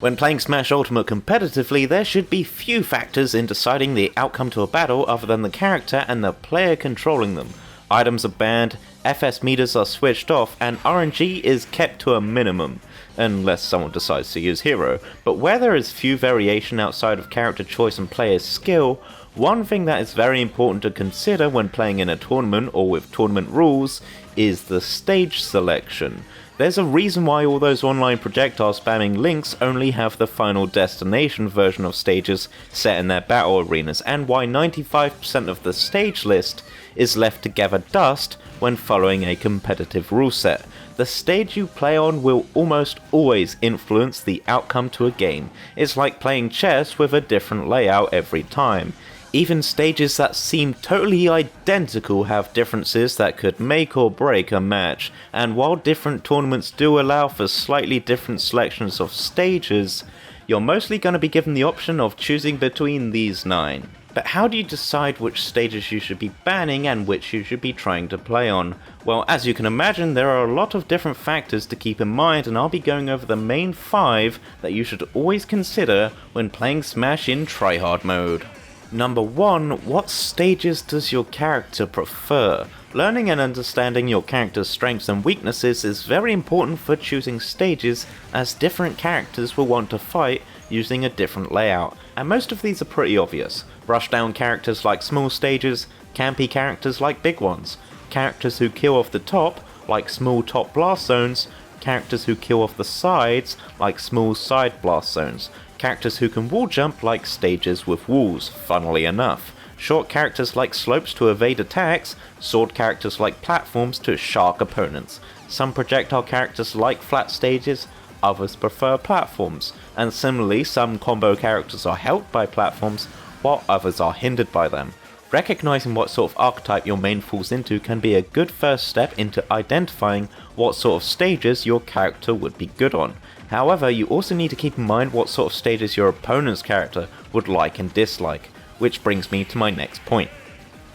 When playing Smash Ultimate competitively, there should be few factors in deciding the outcome to a battle other than the character and the player controlling them. Items are banned, FS meters are switched off, and RNG is kept to a minimum, unless someone decides to use Hero. But where there is few variation outside of character choice and player's skill, one thing that is very important to consider when playing in a tournament or with tournament rules is the stage selection. There's a reason why all those online projectile spamming links only have the final destination version of stages set in their battle arenas, and why 95% of the stage list is left to gather dust when following a competitive rule set. The stage you play on will almost always influence the outcome to a game. It's like playing chess with a different layout every time. Even stages that seem totally identical have differences that could make or break a match, and while different tournaments do allow for slightly different selections of stages, you're mostly going to be given the option of choosing between these 9. But how do you decide which stages you should be banning and which you should be trying to play on? Well, as you can imagine, there are a lot of different factors to keep in mind, and I'll be going over the main 5 that you should always consider when playing Smash in tryhard mode. Number 1, what stages does your character prefer? Learning and understanding your character's strengths and weaknesses is very important for choosing stages, as different characters will want to fight using a different layout, and most of these are pretty obvious. Rushdown characters like small stages, campy characters like big ones, characters who kill off the top like small top blast zones, characters who kill off the sides like small side blast zones, characters who can wall jump like stages with walls, funnily enough, short characters like slopes to evade attacks, sword characters like platforms to shark opponents. Some projectile characters like flat stages, others prefer platforms, and similarly some combo characters are helped by platforms while others are hindered by them. Recognizing what sort of archetype your main falls into can be a good first step into identifying what sort of stages your character would be good on. However, you also need to keep in mind what sort of stages your opponent's character would like and dislike, which brings me to my next point.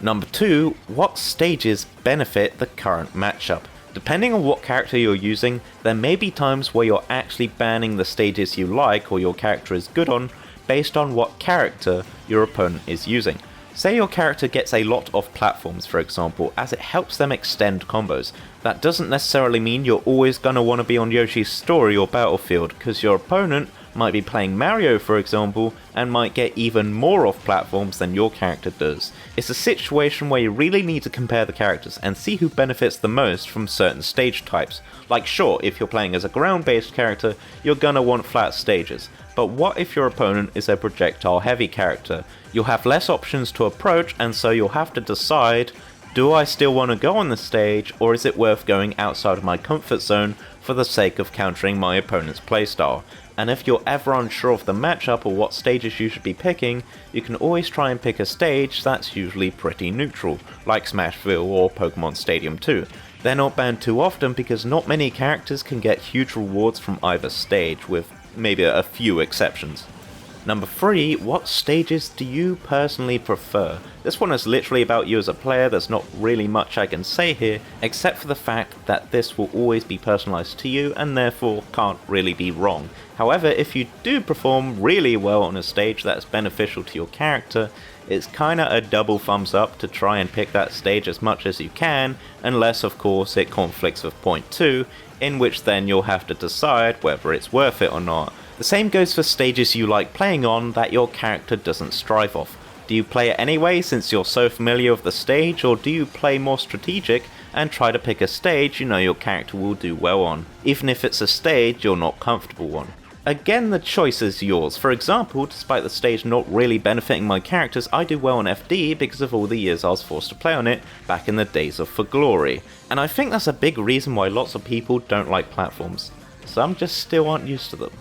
Number 2, what stages benefit the current matchup? Depending on what character you're using, there may be times where you're actually banning the stages you like or your character is good on based on what character your opponent is using. Say your character gets a lot of platforms, for example, as it helps them extend combos. That doesn't necessarily mean you're always going to want to be on Yoshi's Story or Battlefield, because your opponent might be playing Mario, for example, and might get even more off platforms than your character does. It's a situation where you really need to compare the characters and see who benefits the most from certain stage types. Like sure, if you're playing as a ground-based character, you're gonna want flat stages. But what if your opponent is a projectile-heavy character? You'll have less options to approach, and so you'll have to decide, do I still want to go on the stage, or is it worth going outside of my comfort zone for the sake of countering my opponent's playstyle? And if you're ever unsure of the matchup or what stages you should be picking, you can always try and pick a stage that's usually pretty neutral, like Smashville or Pokemon Stadium 2. They're not banned too often because not many characters can get huge rewards from either stage, with maybe a few exceptions. Number 3, what stages do you personally prefer? This one is literally about you as a player. There's not really much I can say here, except for the fact that this will always be personalized to you and therefore can't really be wrong. However, if you do perform really well on a stage that's beneficial to your character, it's kinda a double thumbs up to try and pick that stage as much as you can, unless of course it conflicts with point 2, in which then you'll have to decide whether it's worth it or not. The same goes for stages you like playing on that your character doesn't strive off. Do you play it anyway since you're so familiar with the stage, or do you play more strategic and try to pick a stage you know your character will do well on, even if it's a stage you're not comfortable on? Again, the choice is yours. For example, despite the stage not really benefiting my characters, I do well on FD because of all the years I was forced to play on it back in the days of For Glory. And I think that's a big reason why lots of people don't like platforms. Some just still aren't used to them.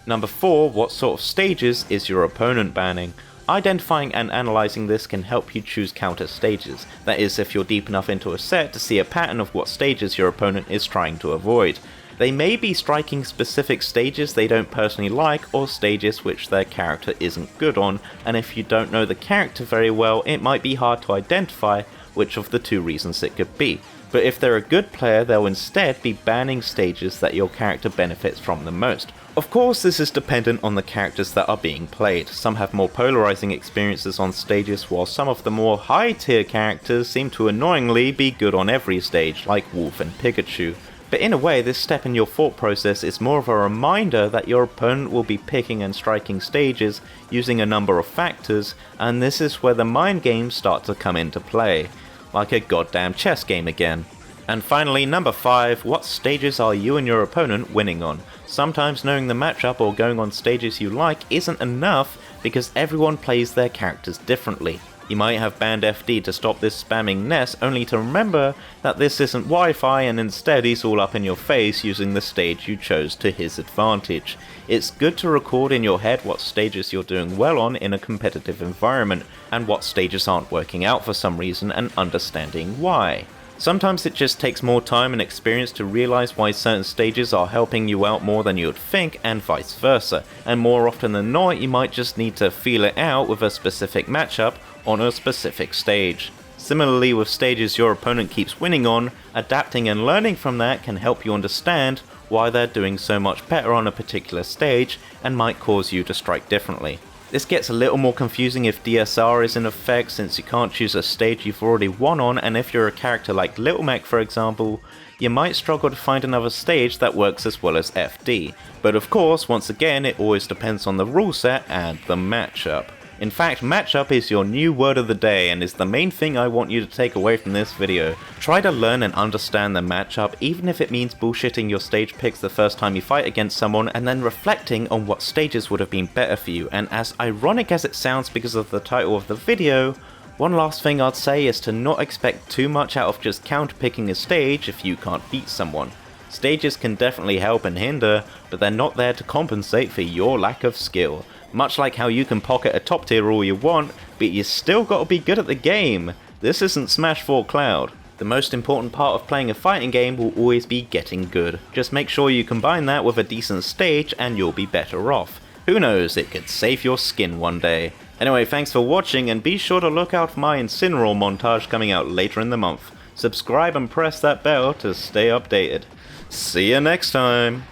Number 4, what sort of stages is your opponent banning? Identifying and analysing this can help you choose counter stages, that is if you're deep enough into a set to see a pattern of what stages your opponent is trying to avoid. They may be striking specific stages they don't personally like, or stages which their character isn't good on, and if you don't know the character very well, it might be hard to identify which of the 2 reasons it could be. But if they're a good player, they'll instead be banning stages that your character benefits from the most. Of course, this is dependent on the characters that are being played. Some have more polarizing experiences on stages, while some of the more high-tier characters seem to annoyingly be good on every stage, like Wolf and Pikachu. But in a way, this step in your thought process is more of a reminder that your opponent will be picking and striking stages using a number of factors, and this is where the mind games start to come into play. Like a goddamn chess game again. And finally, number 5, what stages are you and your opponent winning on? Sometimes knowing the matchup or going on stages you like isn't enough because everyone plays their characters differently. You might have banned FD to stop this spamming Ness, only to remember that this isn't Wi-Fi and instead he's all up in your face using the stage you chose to his advantage. It's good to record in your head what stages you're doing well on in a competitive environment and what stages aren't working out for some reason and understanding why. Sometimes it just takes more time and experience to realize why certain stages are helping you out more than you would think, and vice versa, and more often than not you might just need to feel it out with a specific matchup on a specific stage. Similarly with stages your opponent keeps winning on, adapting and learning from that can help you understand why they're doing so much better on a particular stage and might cause you to strike differently. This gets a little more confusing if DSR is in effect, since you can't choose a stage you've already won on, and if you're a character like Little Mac for example, you might struggle to find another stage that works as well as FD. But of course, once again, it always depends on the rule set and the matchup. In fact, matchup is your new word of the day and is the main thing I want you to take away from this video. Try to learn and understand the matchup, even if it means bullshitting your stage picks the first time you fight against someone and then reflecting on what stages would have been better for you. And as ironic as it sounds because of the title of the video, one last thing I'd say is to not expect too much out of just counterpicking a stage if you can't beat someone. Stages can definitely help and hinder, but they're not there to compensate for your lack of skill. Much like how you can pocket a top tier all you want, but you still gotta be good at the game. This isn't Smash 4 Cloud. The most important part of playing a fighting game will always be getting good. Just make sure you combine that with a decent stage and you'll be better off. Who knows, it could save your skin one day. Anyway, thanks for watching and be sure to look out for my Incineroar montage coming out later in the month. Subscribe and press that bell to stay updated. See you next time!